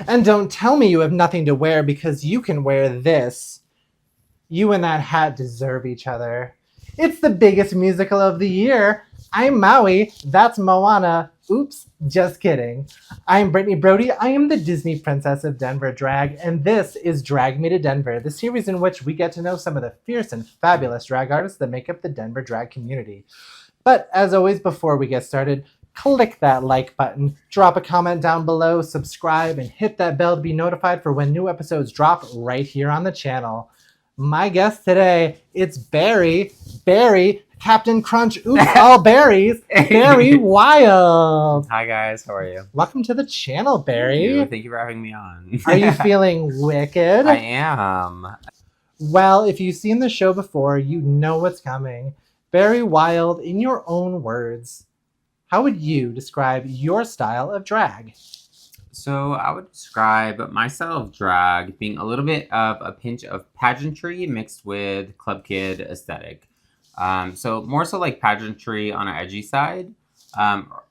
And don't tell me you have nothing to wear because you can wear this. You and that hat deserve each other. It's the biggest musical of the year. I'm Maui. That's Moana. Oops, just kidding. I'm Brittany Brody. I am the Disney Princess of Denver Drag, and this is Drag Me to Denver, the series in which we get to know some of the fierce and fabulous drag artists that make up the Denver drag community. But as always, before we get started, click that like button, drop a comment down below, subscribe, and hit that bell to be notified for when new episodes drop right here on the channel. My guest today, it's Berri, Captain Crunch, oops, all berries, Berri Wild. Hi guys, how are you? Welcome to the channel, Berri. Thank you for having me on. Are you feeling wicked? I am. Well, if you've seen the show before, you know what's coming. Berri Wild, in your own words, how would you describe your style of drag? So I would describe my style of drag being a little bit of a pinch of pageantry mixed with club kid aesthetic. So more so like pageantry on an edgy side.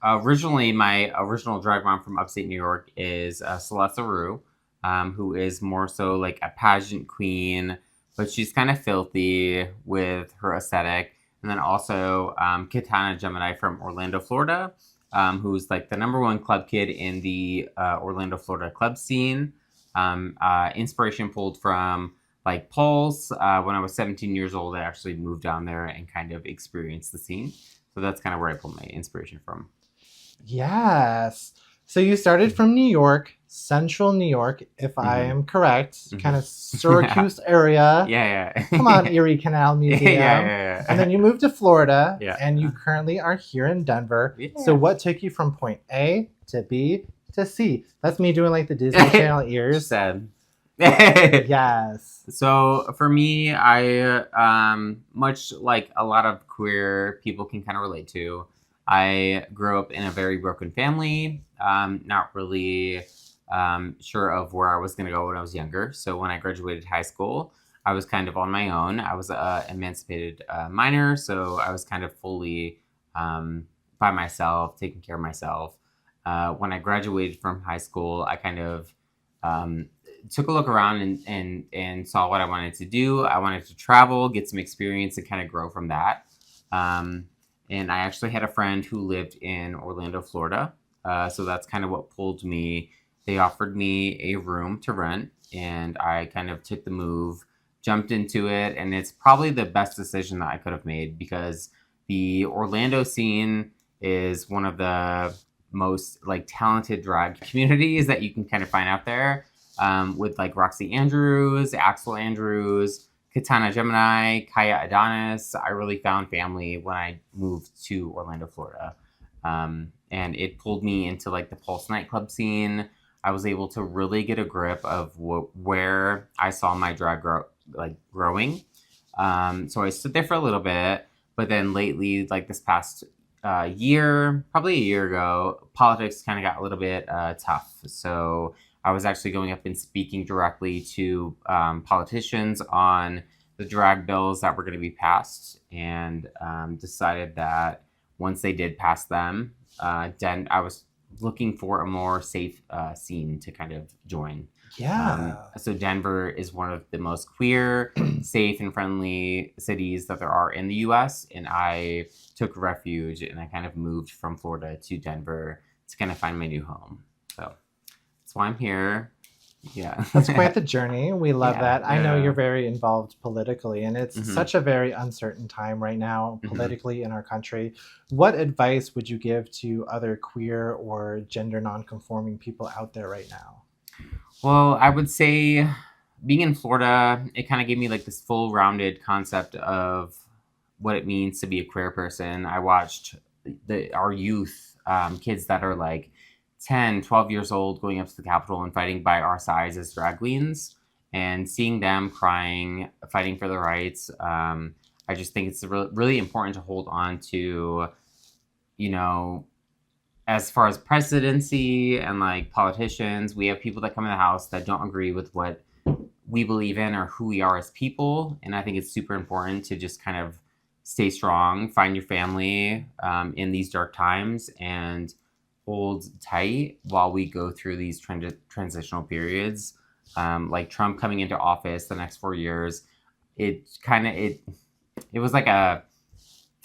Originally, my original drag mom from upstate New York is Celeste Rue, who is more so like a pageant queen, but she's kind of filthy with her aesthetic. And then also Katana Gemini from Orlando, Florida, who's like the #1 club kid in the Orlando, Florida club scene. Inspiration pulled from like Pulse. When I was 17 years old, I actually moved down there and kind of experienced the scene. So that's kind of where I pulled my inspiration from. Yes. So you started from New York, central New York, if I am correct, kind of Syracuse area. Yeah. Come on, Erie Canal Museum. Yeah. And then you moved to Florida, Yeah. and you currently are here in Denver. Yeah. So what took you from point A to B to C? That's me doing like the Disney Channel ears. Sad. Yes. So for me, I much like a lot of queer people can kind of relate to. I grew up in a very broken family. Not really sure of where I was going to go when I was younger. So when I graduated high school, I was kind of on my own. I was an emancipated minor, so I was kind of fully by myself, taking care of myself. When I graduated from high school, I kind of took a look around and saw what I wanted to do. I wanted to travel, get some experience, and kind of grow from that. And I actually had a friend who lived in Orlando, Florida. So that's kind of what pulled me. They offered me a room to rent, and I kind of took the move, jumped into it, and it's probably the best decision that I could have made because the Orlando scene is one of the most like talented drag communities that you can kind of find out there. With like Roxy Andrews, Axel Andrews, Katana Gemini, Kaya Adonis. I really found family when I moved to Orlando, Florida. And it pulled me into like the Pulse nightclub scene. I was able to really get a grip of where I saw my drag growing. So I stood there for a little bit, but then lately, like this past year, probably a year ago, politics kind of got a little bit tough. So I was actually going up and speaking directly to politicians on the drag bills that were going to be passed, and decided that once they did pass them, then I was looking for a more safe scene to kind of join. Yeah. So Denver is one of the most queer, safe, and friendly cities that there are in the U.S., and I took refuge and I kind of moved from Florida to Denver to kind of find my new home. So that's why I'm here. Yeah. That's quite the journey. We love that. I know yeah. you're very involved politically, and it's such a very uncertain time right now politically in our country. What advice would you give to other queer or gender nonconforming people out there right now? Well, I would say being in Florida, it kind of gave me like this full rounded concept of what it means to be a queer person. I watched our youth, kids that are like 10, 12 years old going up to the Capitol and fighting by our sides as drag queens, and seeing them crying, fighting for their rights. I just think it's really important to hold on to, you know, as far as presidency and like politicians, we have people that come in the house that don't agree with what we believe in or who we are as people. And I think it's super important to just kind of stay strong, find your family in these dark times, and hold tight while we go through these transitional periods. Like Trump coming into office the next 4 years, it was like a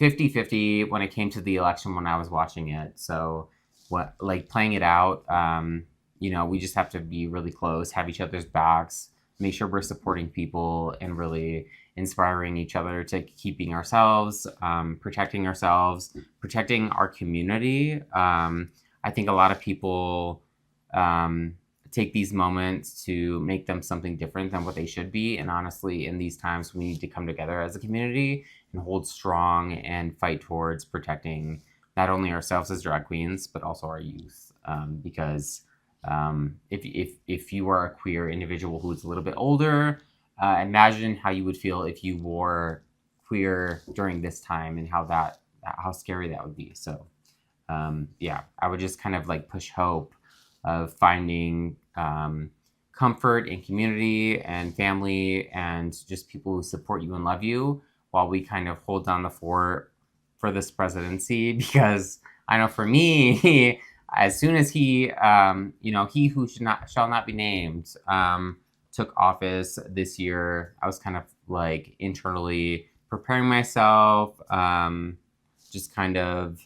50-50 when it came to the election when I was watching it. So what, like, playing it out, we just have to be really close, have each other's backs, make sure we're supporting people and really inspiring each other to keeping ourselves, protecting ourselves, protecting our community. I think a lot of people take these moments to make them something different than what they should be. And honestly, in these times, we need to come together as a community and hold strong and fight towards protecting not only ourselves as drag queens, but also our youth. Because if you are a queer individual who's a little bit older, imagine how you would feel if you wore queer during this time and how scary that would be. So I would just kind of like push hope of finding comfort in community and family and just people who support you and love you while we kind of hold down the fort for this presidency. Because I know for me, as soon as he who shall not be named, took office this year, I was kind of like internally preparing myself, just kind of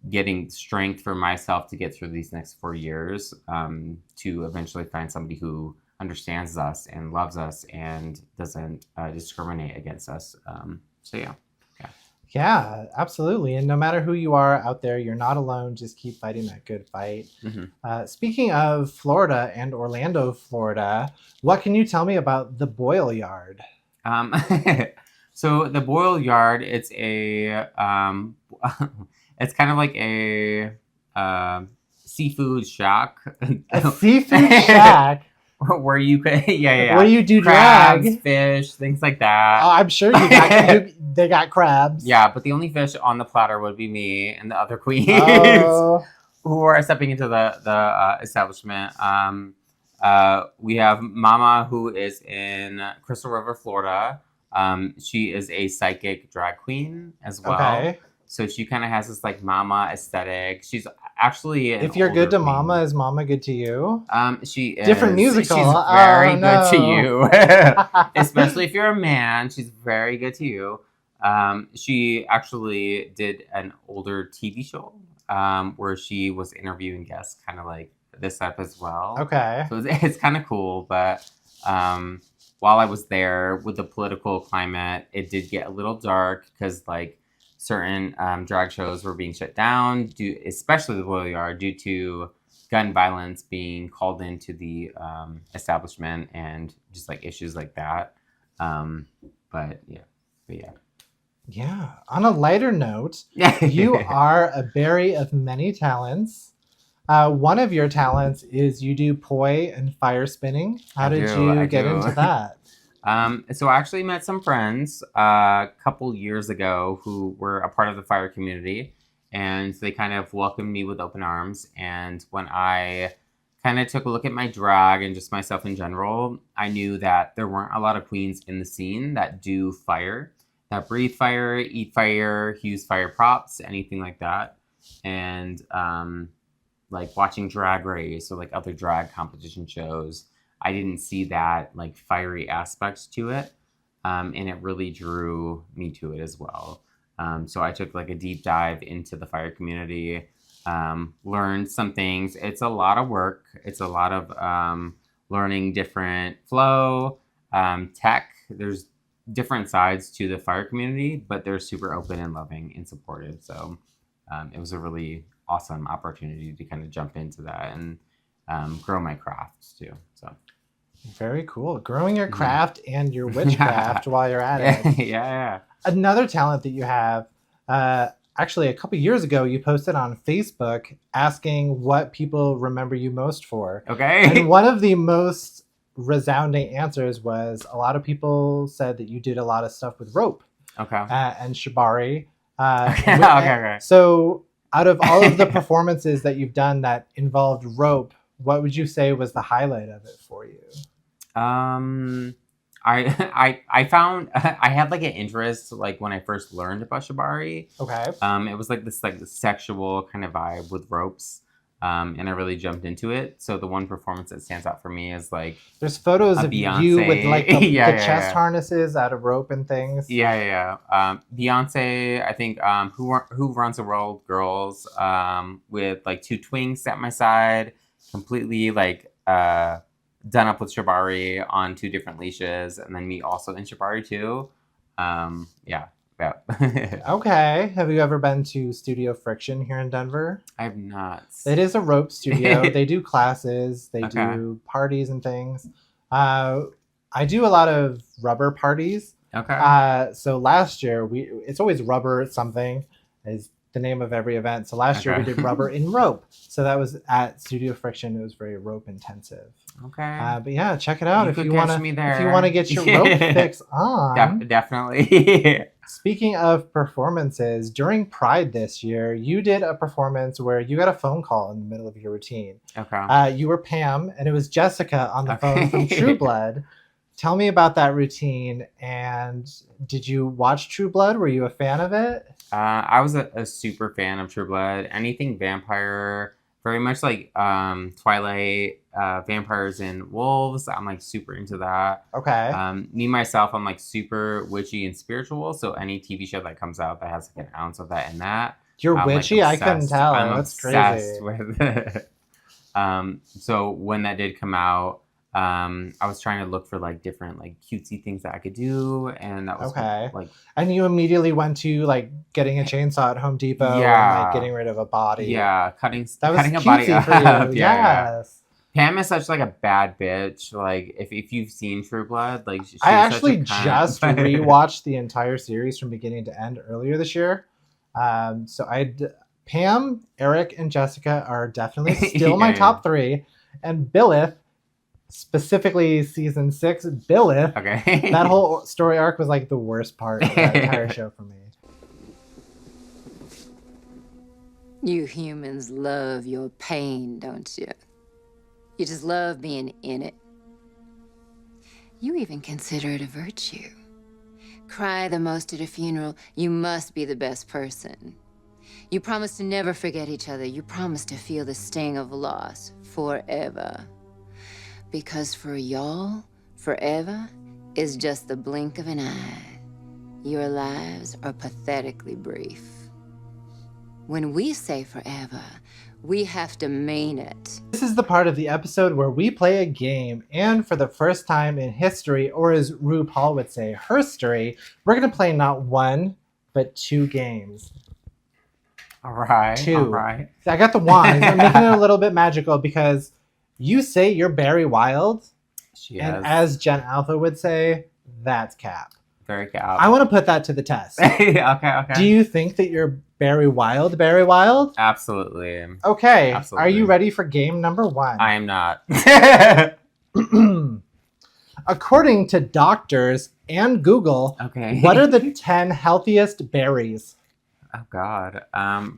getting strength for myself to get through these next 4 years, to eventually find somebody who understands us and loves us and doesn't discriminate against us. Yeah, absolutely. And no matter who you are out there, you're not alone. Just keep fighting that good fight. Mm-hmm. Speaking of Florida and Orlando, Florida, what can you tell me about the Boyle Yard? So the Boyle Yard, it's a it's kind of like a seafood shack. A seafood shack? Where you could, Where you do crabs, drag? Fish, things like that. Oh, I'm sure they got crabs. Yeah, but the only fish on the platter would be me and the other queens who are stepping into the establishment. We have Mama, who is in Crystal River, Florida. She is a psychic drag queen as well. Okay. So she kind of has this like Mama aesthetic. She's actually if you're good to queen. Mama, is Mama good to you? She is different musical. She's very good to you, especially if you're a man. She's very good to you. She actually did an older TV show where she was interviewing guests, kind of like this type as well. Okay. So it's kind of cool, but while I was there with the political climate, it did get a little dark because like certain drag shows were being shut down, especially the Boyle Yard, due to gun violence being called into the establishment and just like issues like that. But yeah. Yeah. On a lighter note, you are a berry of many talents. One of your talents is you do poi and fire spinning. How did you get into that? So I actually met some friends a couple years ago who were a part of the fire community, and they kind of welcomed me with open arms. And when I kind of took a look at my drag and just myself in general, I knew that there weren't a lot of queens in the scene that do fire, that breathe fire, eat fire, use fire props, anything like that. And like watching Drag Race or like other drag competition shows, I didn't see that like fiery aspects to it. And it really drew me to it as well. So I took like a deep dive into the fire community, learned some things. It's a lot of work. It's a lot of learning different flow, tech. There's different sides to the fire community, but they're super open and loving and supportive. So it was a really awesome opportunity to kind of jump into that and grow my craft too. So very cool. Growing your craft and your witchcraft while you're at it. Yeah. Another talent that you have, actually a couple years ago, you posted on Facebook asking what people remember you most for. Okay. And one of the most resounding answers was a lot of people said that you did a lot of stuff with rope. Okay. And shibari. Okay. So out of all of the performances that you've done that involved rope, what would you say was the highlight of it for you? I found I had like an interest like when I first learned about shibari. Okay. It was like this sexual kind of vibe with ropes. and I really jumped into it. So the one performance that stands out for me is like There's photos a of you with like the, Beyonce. the chest harnesses out of rope and things. Yeah. Beyonce, I think, Who Runs the World Girls, with like 2 twinks at my side, completely like done up with Shibari on 2 different leashes, and then me also in Shibari too. Yeah. Okay. Have you ever been to Studio Friction here in Denver? I have not. It is a rope studio. They do classes. They Okay. do parties and things. I do a lot of rubber parties. Okay. So last year it's always rubber something is the name of every event. So last year we Okay. did rubber in rope. So that was at Studio Friction. It was very rope intensive. Okay. But yeah, check it out You if could you catch want me to. there. If you want to get your rope fix on. Definitely. Speaking of performances, during Pride this year, you did a performance where you got a phone call in the middle of your routine. Okay. You were Pam, and it was Jessica on the phone from Okay. True Blood. Tell me about that routine, and did you watch True Blood? Were you a fan of it? I was a super fan of True Blood. Anything vampire, very much like Twilight, vampires and wolves. I'm like super into that. Okay. Me myself, I'm like super witchy and spiritual. So any TV show that comes out that has like an ounce of that in that, You're I'm witchy? like I couldn't obsessed. tell. I'm That's obsessed crazy. with it. So when that did come out, I was trying to look for like different like cutesy things that I could do, and that was Okay. like And you immediately went to like getting a chainsaw at Home Depot and Yeah. like getting rid of a body. yeah, cutting That was cutting a body cutesy up. for you. Yeah. Yes. Pam is such like a bad bitch. Like if you've seen True Blood, like she's I such actually a cunt. just rewatched the entire series from beginning to end earlier this year. Pam, Eric, and Jessica are definitely still my Yeah. top 3. And Billith, specifically season 6, Billith, Okay. that whole story arc was like the worst part of that entire show for me. You humans love your pain, don't you? You just love being in it. You even consider it a virtue. Cry the most at a funeral. You must be the best person. You promise to never forget each other. You promise to feel the sting of loss forever. Because for y'all, forever is just the blink of an eye. Your lives are pathetically brief. When we say forever, we have to mean it. This is the part of the episode where we play a game, and for the first time in history, or as RuPaul would say, herstory, we're going to play not 1, but 2 games. All right. 2. All right. I got the wands. I'm making it a little bit magical because you say you're Berri Wild, She and has as Gen Alpha would say, that's cap. very good. I want to put that to the test. Okay. Do you think that you're Berri Wild, Berri Wild? Absolutely. Okay. Absolutely. Are you ready for game number 1? I am not. According to doctors and Google, Okay. what are the 10 healthiest berries? Oh God.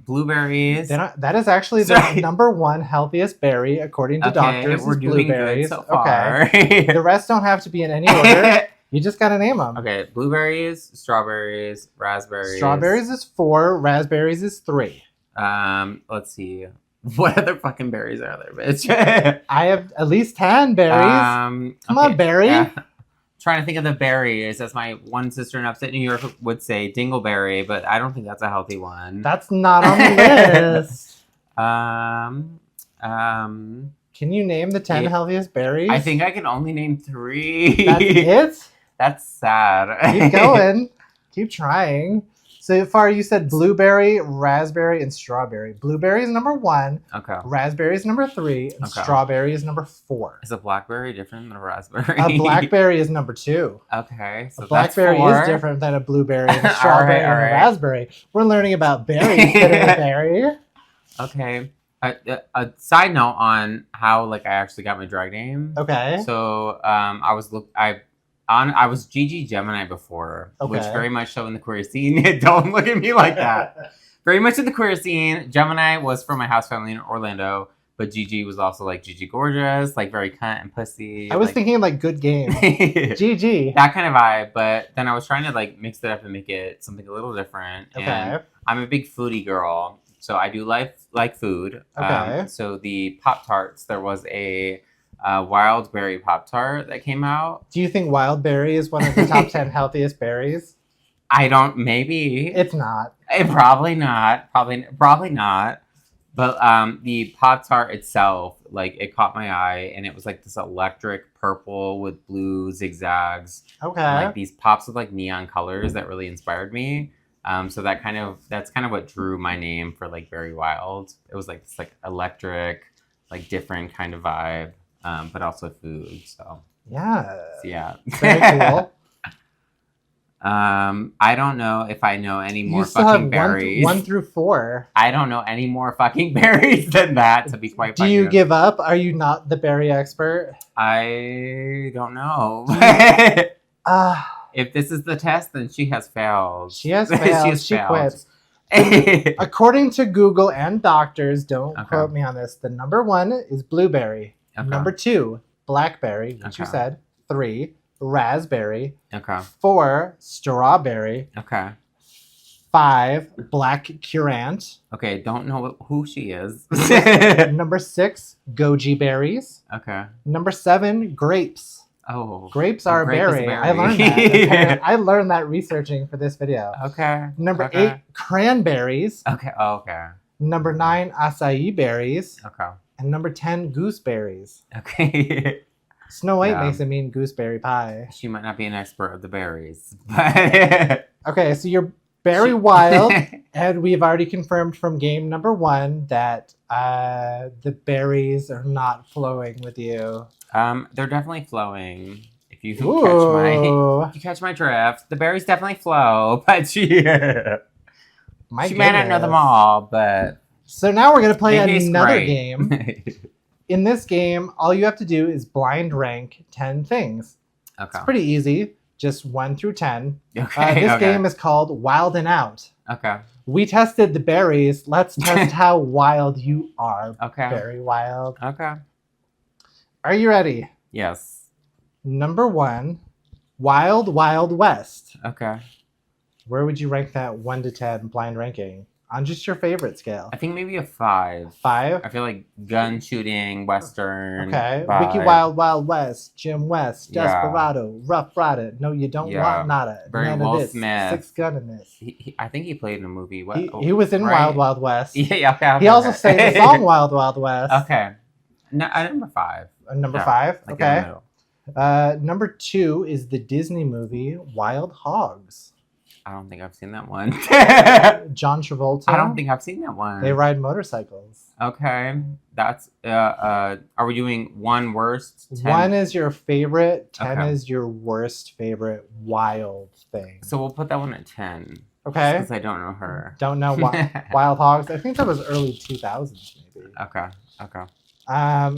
Blueberries. That is actually the Sorry. number 1 healthiest berry, according to doctors. we're is doing blueberries. good so far. Okay. The rest don't have to be in any order. You just gotta name them. Okay, blueberries, strawberries, raspberries. Strawberries is 4. Raspberries is 3. Let's see. What other fucking berries are there, bitch? I have at least 10 berries. Come on, berry. Trying to think of the berries. As my one sister in upstate New York would say, dingleberry, but I don't think that's a healthy one. That's not on the list. Can you name the 10 Yeah. healthiest berries? I think I can only name 3. That's it? That's sad. Keep going. Keep trying. So far, you said blueberry, raspberry, and strawberry. Blueberry is number 1. Okay. Raspberry is number 3. And Okay. strawberry is number 4. Is a blackberry different than a raspberry? A blackberry is number 2. Okay. So A blackberry that's 4. is different than a blueberry and a strawberry and all a right. raspberry. We're learning about berries instead of a berry. Okay. A side note on how like I actually got my drag name. Okay. So I was Gigi Gemini before, which Okay. very much so in the queer scene. Don't look at me like that. Very much in the queer scene. Gemini was from my house family in Orlando, but Gigi was also like Gigi Gorgeous, like very cunt and pussy. I was like, thinking like good game. GG. that kind of vibe. But then I was trying to like mix it up and make it something a little different. Okay. And I'm a big foodie girl. So I do like food. Okay. So the Pop-Tarts, there was a wild berry Pop-Tart that came out. Do you think wild berry is one of the top 10 healthiest berries? I don't, maybe. It's not. Probably not. Probably not. But the Pop-Tart itself, like, it caught my eye, and it was like this electric purple with blue zigzags. Okay. And, like, these pops with like neon colors that really inspired me. So that's kind of what drew my name for like Berri Wild. It was like this like electric, like different kind of vibe, but also food. So yeah. Very cool. I don't know if I know any more You still fucking have berries. 1 through 4. I don't know any more fucking berries than that, to be quite frank. Do you give up? Are you not the berry expert? I don't know. If this is the test, then she has failed. She has failed. She quits. According to Google and doctors, don't quote me on this, the number 1 is blueberry. Okay. Number 2, blackberry, which you said. 3, raspberry. Okay. 4, strawberry. Okay. 5, black currant. Okay, don't know who she is. Number 6, goji berries. Okay. Number 7, grapes. Oh. Grapes are a grape is berry. I learned that. I learned that researching for this video. Okay. Number 8, cranberries. Okay. Oh, okay. Number 9, acai berries. Okay. And number 10, gooseberries. Okay. Snow White makes it mean gooseberry pie. She might not be an expert of the berries. But okay, so you're Berri Wild, and we've already confirmed from game number 1 that the berries are not flowing with you. They're definitely flowing. If you catch my drift, the berries definitely flow, but she may not know them all, but so now we're gonna play maybe another game. In this game, all you have to do is blind rank 10 things. Okay. It's pretty easy, just 1 through 10. Okay. This game is called Wild and Out. Okay. We tested the berries. Let's test how wild you are. Okay. Berri Wild. Okay. Are you ready? Yes. Number 1, Wild Wild West. Okay. Where would you rank that 1 to 10 blind ranking? On just your favorite scale. I think maybe a 5. 5? I feel like gun shooting, Western. Okay. vibe. Wiki Wild Wild West, Jim West, Desperado, Rough Rider. No, you don't want nada. Very None Will of this. Smith. 6 gun in this. I think he played in a movie. What? He was in right? Wild Wild West. Yeah, okay. He also sang the song Wild Wild West. Okay. No, number 5. Number 5? Like in the Okay. middle. Number 2 is the Disney movie Wild Hogs. I don't think I've seen that one. John Travolta. I don't think I've seen that one. They ride motorcycles. Okay. That's are we doing 1 worst? 10? 1 is your favorite, 10 Okay. is your worst favorite wild thing. So we'll put that one at 10. Okay. Because I don't know her. Don't know Wild Hogs. I think that was early 2000s maybe. Okay. Okay.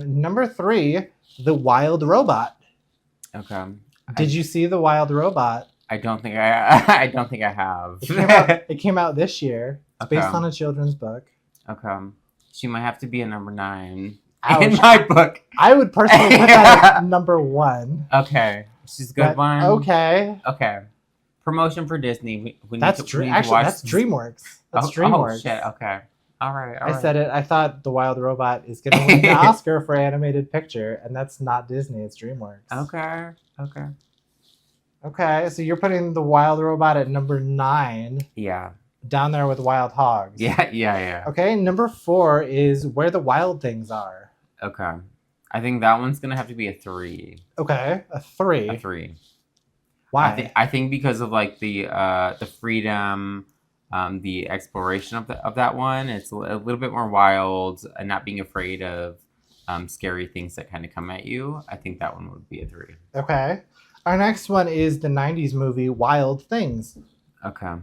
Number 3, The Wild Robot. Okay. Did you see The Wild Robot? I don't think I have. It came out this year. It's based on a children's book. Okay. She might have to be a number 9 Ouch. in my book. I would personally put that at number 1. Okay. She's a good one. Okay. Okay. Promotion for Disney. We That's need true. to Actually, watch that's this. DreamWorks. That's Oh DreamWorks. shit. Okay. All right. I said it. I thought The Wild Robot is going to win the Oscar for animated picture, and that's not Disney. It's DreamWorks. Okay. Okay. Okay, so you're putting The Wild Robot at number 9, Yeah. down there with Wild Hogs. Yeah. Okay, number 4 is Where the Wild Things Are. Okay. I think that one's gonna have to be a 3. Okay, a 3. A 3. Why? I think because of like the freedom, the exploration of that one. It's a little bit more wild and not being afraid of scary things that kind of come at you. I think that one would be a 3. Okay. Our next one is the 90s movie Wild Things. Okay.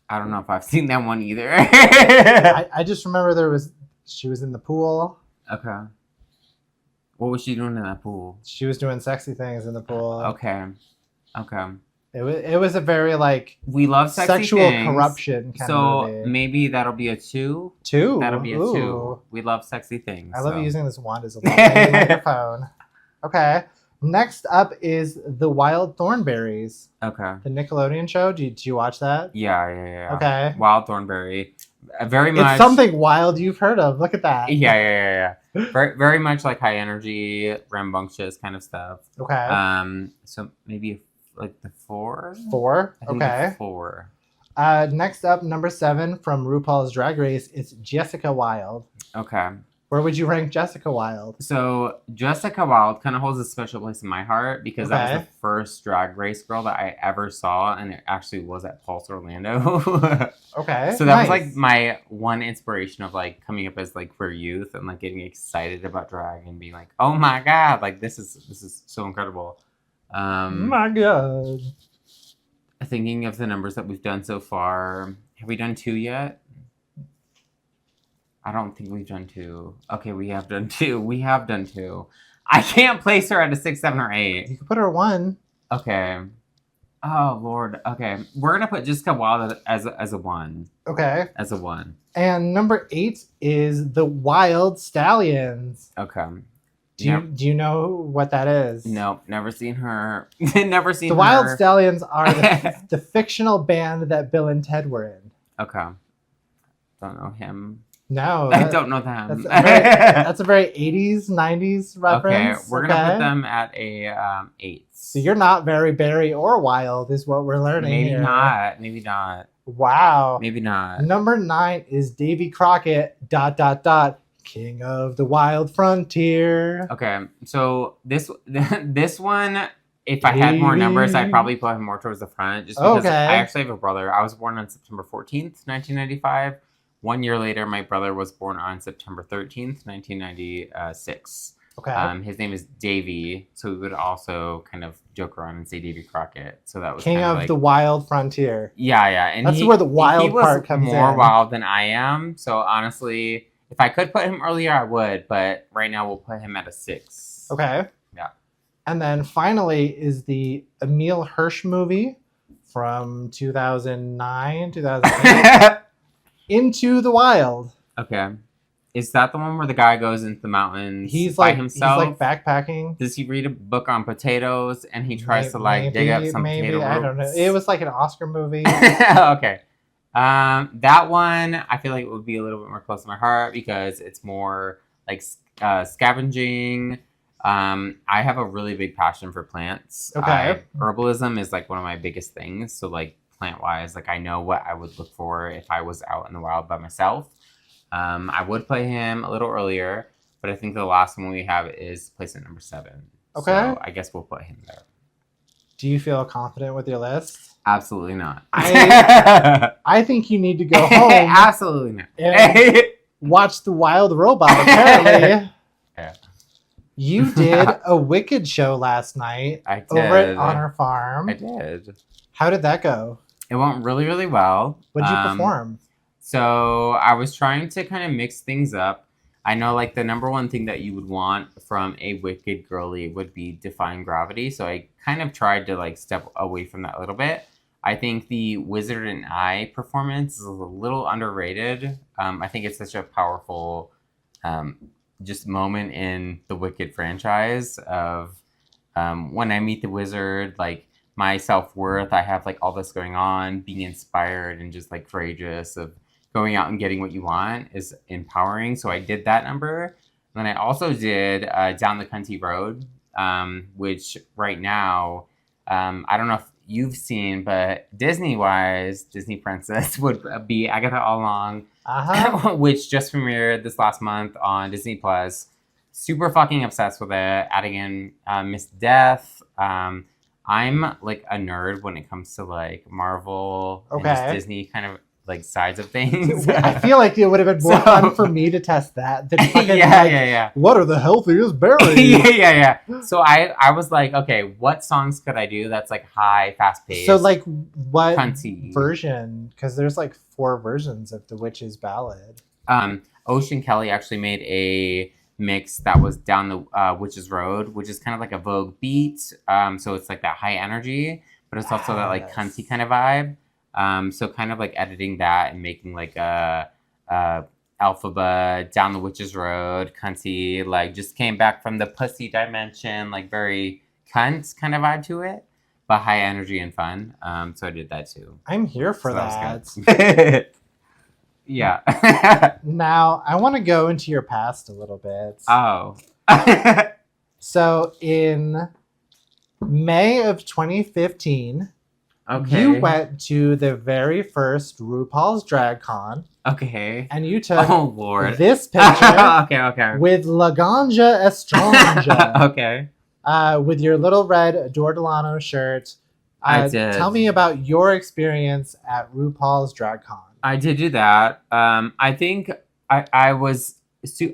I don't know if I've seen that one either. I just remember she was in the pool. Okay. What was she doing in that pool? She was doing sexy things in the pool. Okay. It was a very we love sexy sexual things, corruption kind of movie. So maybe that'll be a 2. 2? That'll be a Ooh. 2. We love sexy things. I love using this wand as a microphone. Okay. Next up is The Wild Thornberries. Okay. The Nickelodeon show. Did you watch that? Yeah. Okay. Wild Thornberry. Very much. It's something wild you've heard of. Look at that. Yeah. Very, very much like high energy, rambunctious kind of stuff. Okay. So maybe like the 4. 4. I think Okay. the 4. Next up, number 7 from RuPaul's Drag Race is Jessica Wild. Okay. Where would you rank Jessica Wild? So Jessica Wild kind of holds a special place in my heart because that was the first Drag Race girl that I ever saw, and it actually was at Pulse Orlando. Okay. So that was like my one inspiration of like coming up as like queer youth and like getting excited about drag and being like, oh my god, like this is so incredible. My god. Thinking of the numbers that we've done so far, have we done 2 yet? I don't think we've done 2. Okay, we have done 2. We have done 2. I can't place her at a 6, 7, or 8. You could put her 1. Okay. Oh Lord. Okay, we're gonna put Jessica Wild as a 1. Okay. As a 1. And number 8 is the Wild Stallions. Okay. Do you know what that is? Nope, never seen her. Never seen the her. Wild Stallions are the fictional band that Bill and Ted were in. Okay. Don't know him. No. I don't know them. That's a very 80s, 90s reference. Okay, we're going to put them at a 8. So you're not very Berry or Wild is what we're learning Maybe here. not. Maybe not. Wow. Maybe not. Number 9 is Davy Crockett, ... King of the Wild Frontier. Okay, so this one, if I had more numbers, I'd probably put him more towards the front. Just because I actually have a brother. I was born on September 14th, 1995. 1 year later, my brother was born on September 13th, 1996. Okay. His name is Davy, so we would also kind of joke around and say Davy Crockett. So that was King kind of like, the Wild Frontier. Yeah, and that's where the wild part comes in. He was more wild than I am. So honestly, if I could put him earlier, I would. But right now, we'll put him at a 6. Okay. Yeah. And then finally is the Emile Hirsch movie from 2009, 2008. Into the Wild. Okay. Is that the one where the guy goes into the mountains by himself? He's like backpacking. Does he read a book on potatoes and he tries to like dig up some potato roots? I don't know. It was like an Oscar movie. Okay. That one I feel like it would be a little bit more close to my heart because it's more like scavenging. I have a really big passion for plants. Okay. Herbalism is like one of my biggest things. So like plant wise, like I know what I would look for if I was out in the wild by myself. I would play him a little earlier, but I think the last one we have is place at number 7. Okay. So I guess we'll put him there. Do you feel confident with your list? Absolutely not. I think you need to go home. Absolutely not. And watch The Wild Robot, apparently. Yeah. You did a Wicked show last night. I did. Over at Honor Farm. I did. How did that go? It went really, really well. What did you perform? So I was trying to kind of mix things up. I know like the number one thing that you would want from a Wicked girly would be defying gravity. So I kind of tried to like step away from that a little bit. I think the Wizard and I performance is a little underrated. I think it's such a powerful just moment in the Wicked franchise of when I meet the Wizard, like my self-worth, I have like all this going on, being inspired and just like courageous of going out and getting what you want is empowering. So I did that number. And then I also did Down the Cunty Road, which right now, I don't know if you've seen, but Disney-wise, Disney Princess would be Agatha All Along, which just premiered this last month on Disney+. Super fucking obsessed with it. Adding in Miss Death. I'm like a nerd when it comes to like Marvel and just Disney kind of like sides of things. I feel like it would have been more fun for me to test that than fucking what are the healthiest berries? yeah. So I was like, okay, what songs could I do that's like high, fast paced? So like what cunty version? Because there's like 4 versions of the Witch's Ballad. Ocean Kelly actually made a mix that was Down the Witch's Road, which is kind of like a Vogue beat. So it's like that high energy, but it's also that like cunty kind of vibe. So kind of like editing that and making like a Alphaba, Down the Witch's Road, cunty, like just came back from the pussy dimension, like very cunt kind of vibe to it, but high energy and fun. So I did that too. I'm here for that. That Yeah. Now, I want to go into your past a little bit. Oh. So, in May of 2015, Okay. you went to the very first RuPaul's DragCon, Okay. and you took Oh Lord. this picture Okay. with Laganja Estranja, Okay. with your little red Adore Delano shirt. I did. Tell me about your experience at RuPaul's DragCon. I did do that. I think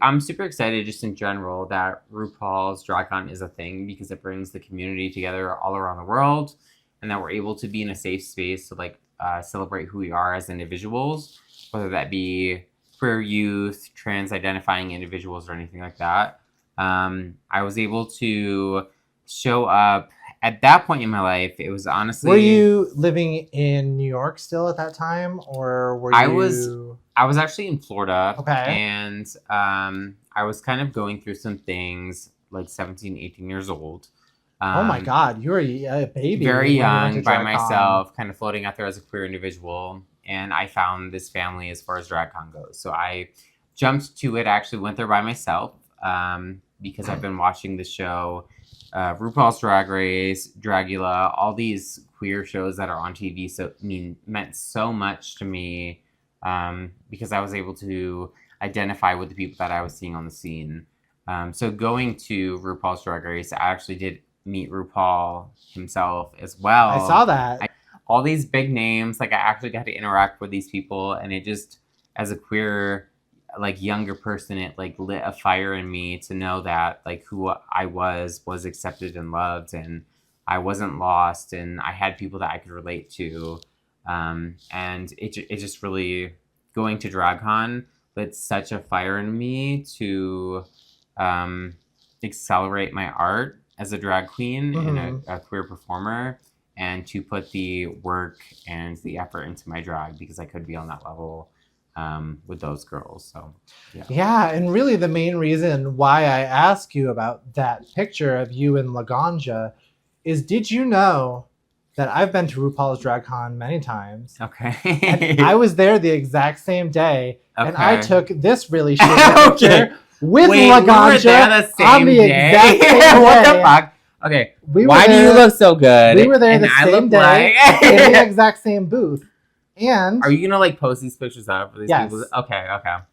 I'm super excited just in general that RuPaul's DragCon is a thing because it brings the community together all around the world, and that we're able to be in a safe space to like celebrate who we are as individuals, whether that be queer youth, trans identifying individuals, or anything like that. I was able to show up at that point in my life. It was honestly. Were you living in New York still at that time, or were you? I was actually in Florida. Okay. And I was kind of going through some things like 17, 18 years old. Oh my God, you were a baby. Very when you went young to by DragCon. myself, kind of floating out there as a queer individual. And I found this family as far as DragCon goes. So I jumped to it. I actually went there by myself because I've been watching the show, RuPaul's Drag Race, Dragula, all these queer shows that are on TV. So meant so much to me because I was able to identify with the people that I was seeing on the scene. So going to RuPaul's Drag Race, I actually did meet RuPaul himself as well. I saw that. All these big names, like I actually got to interact with these people, and it just, as a queer, like younger person, it like lit a fire in me to know that like who I was accepted and loved, and I wasn't lost, and I had people that I could relate to, and it just really, going to DragCon lit such a fire in me to accelerate my art as a drag queen and a queer performer, and to put the work and the effort into my drag because I could be on that level with those girls. So yeah, and really the main reason why I ask you about that picture of you and Laganja is, did you know that I've been to RuPaul's DragCon many times? Okay. And I was there the exact same day, and I Okay. took this really shitty picture with Wait, we were Laganja there the same on the day? exact same What the day. fuck? Okay. We were Why do you there- look so good? We were there and the I same look day like... in the exact same booth. And Are you gonna like post these pictures up for these Yes. people? Okay.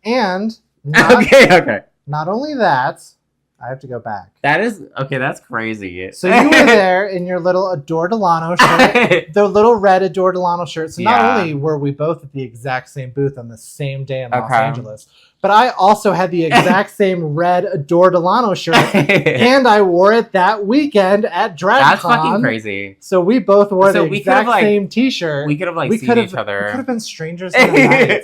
and not, Okay. not only that, I have to go back. That is okay. That's crazy. So you were there in your little Adore Delano shirt, the little red Adore Delano shirt. So not Yeah. only were we both at the exact same booth on the same day in Los Okay. Angeles, but I also had the exact same red Adore Delano shirt, and I wore it that weekend at DragCon. That's fucking crazy. So we both wore So the we could've, exact like- same T-shirt. We could have like We seen could've- each We could other. have been strangers in the night.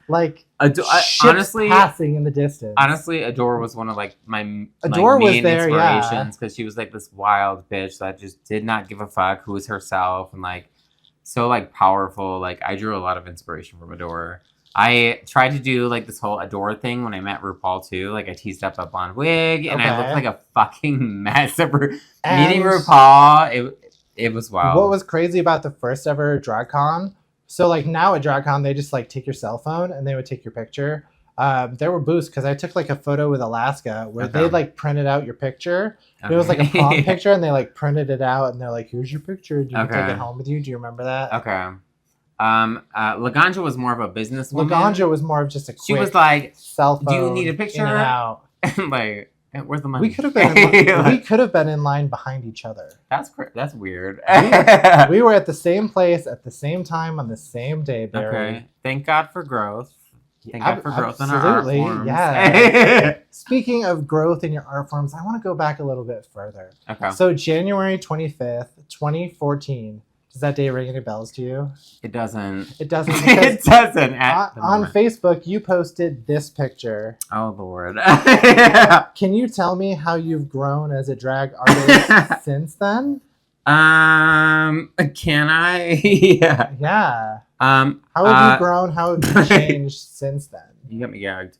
Like ships Honestly, passing in the distance. Adore was one of like my Adore was main there, yeah. inspirations because she was like this wild bitch that just did not give a fuck, who was herself and like so like powerful. Like I drew a lot of inspiration from Adore. I tried to do like this whole Adore thing when I met RuPaul too. Like I teased up a blonde wig and I Okay. looked like a fucking mess. Meeting And RuPaul, it was wild. what was crazy about the first ever DragCon? So like now at DragCon, they just like take your cell phone and they would take your picture. There were booths because I took like a photo with Alaska where Okay. they like printed out your picture. It was like a prom picture, and they like printed it out, and they're like, "Here's your picture. Do you take Okay. it home with you? Do you remember that?" Okay. Laganja was more of a businesswoman. Laganja was more of just a quick She was like, cell phone. "Do you need a in picture?" and out. like, where's the money? We could have been. In we could have been in line behind each other. That's weird. We were at the same place at the same time on the same day, Barry. Okay. Thank God for growth. Thank Ab- God for growth in our art absolutely, forms. yeah. Speaking of growth in your art forms, I want to go back a little bit further. Okay. So January 25th, 2014. Does that day ring any bells to you? It doesn't. It doesn't. It Because doesn't. At the on moment. Facebook, you posted this picture. Oh Lord. Can you tell me how you've grown as a drag artist since then? Can I? Yeah. Yeah. How How have you grown? How have you changed since then? You got me gagged.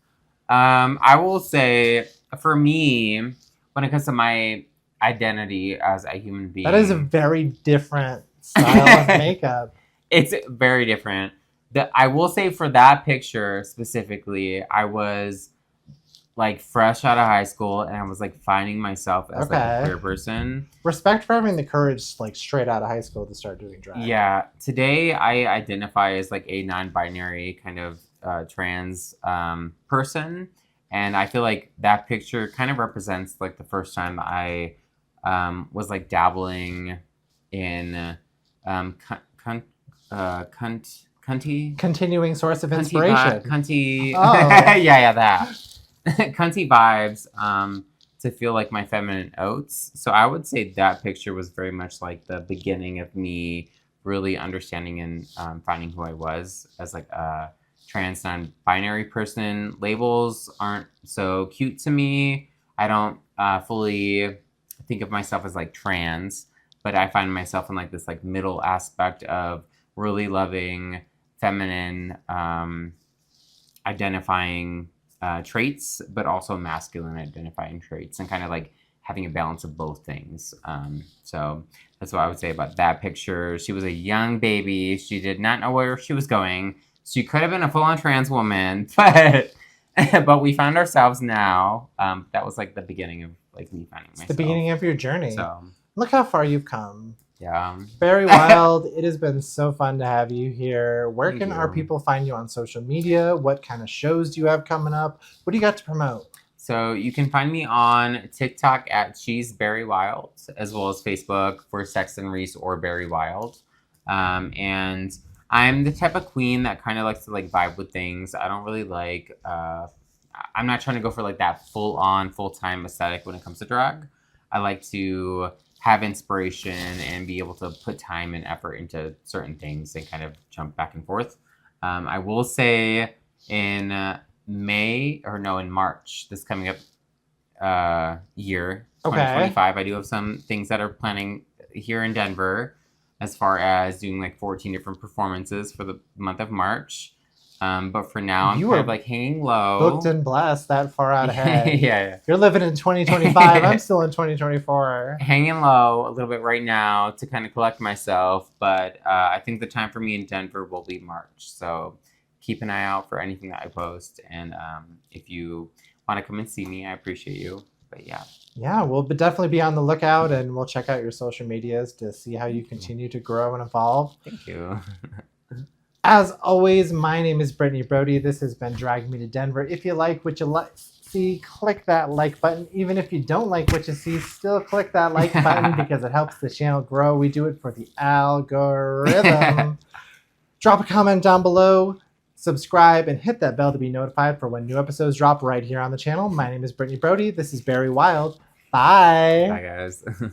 I will say, for me, when it comes to my identity as a human being, That is a very different style of makeup. it's very different. I will say for that picture specifically, I was like fresh out of high school and I was like finding myself as like a Okay. queer person. Respect for having the courage, like straight out of high school, to start doing drag. Yeah. Today I identify as like a non-binary kind of trans person. And I feel like that picture kind of represents like the first time I was like dabbling in cunty Continuing source of cunty inspiration. cunty Oh. yeah that cunty vibes to feel like my feminine oats. So I would say that picture was very much like the beginning of me really understanding and finding who I was as like a trans non-binary person. Labels aren't so cute to me. I don't fully think of myself as like trans, but I find myself in like this like middle aspect of really loving feminine identifying traits, but also masculine identifying traits, and kind of like having a balance of both things. So that's what I would say about that picture. She was a young baby. She did not know where she was going. She could have been a full-on trans woman, but we found ourselves now. That was like the beginning of like me finding myself. The beginning of your journey. So Look how far you've come. yeah. Berri Wild, it has been so fun to have you here. Where Thank can our you. people find you on social media? What kind of shows do you have coming up? What do you got to promote? So you can find me on TikTok at She's Berri Wild, as well as Facebook for Sexton Reese or Berri Wild. And I'm the type of queen that kind of likes to like vibe with things. I don't really like, I'm not trying to go for like that full on, full-time aesthetic when it comes to drag. I like to have inspiration and be able to put time and effort into certain things and kind of jump back and forth. I will say in March, this coming up year, 2025, I do have some things that are planning here in Denver as far as doing like 14 different performances for the month of March. But for now, I'm You kind are of like hanging low. Booked and blessed that far out ahead. Yeah. You're living in 2025. I'm still in 2024. Hanging low a little bit right now to kind of collect myself. But I think the time for me in Denver will be March. So keep an eye out for anything that I post. And if you want to come and see me, I appreciate you. But yeah. Yeah, we'll definitely be on the lookout, and we'll check out your social medias to see how you continue to grow and evolve. Thank you. As always, my name is Brittany Brody. This has been Drag Me to Denver. If you like what you see, click that like button. Even if you don't like what you see, still click that like button because it helps the channel grow. We do it for the algorithm. Drop a comment down below, subscribe, and hit that bell to be notified for when new episodes drop right here on the channel. My name is Brittany Brody. This is Berri Wild. Bye. Bye, guys.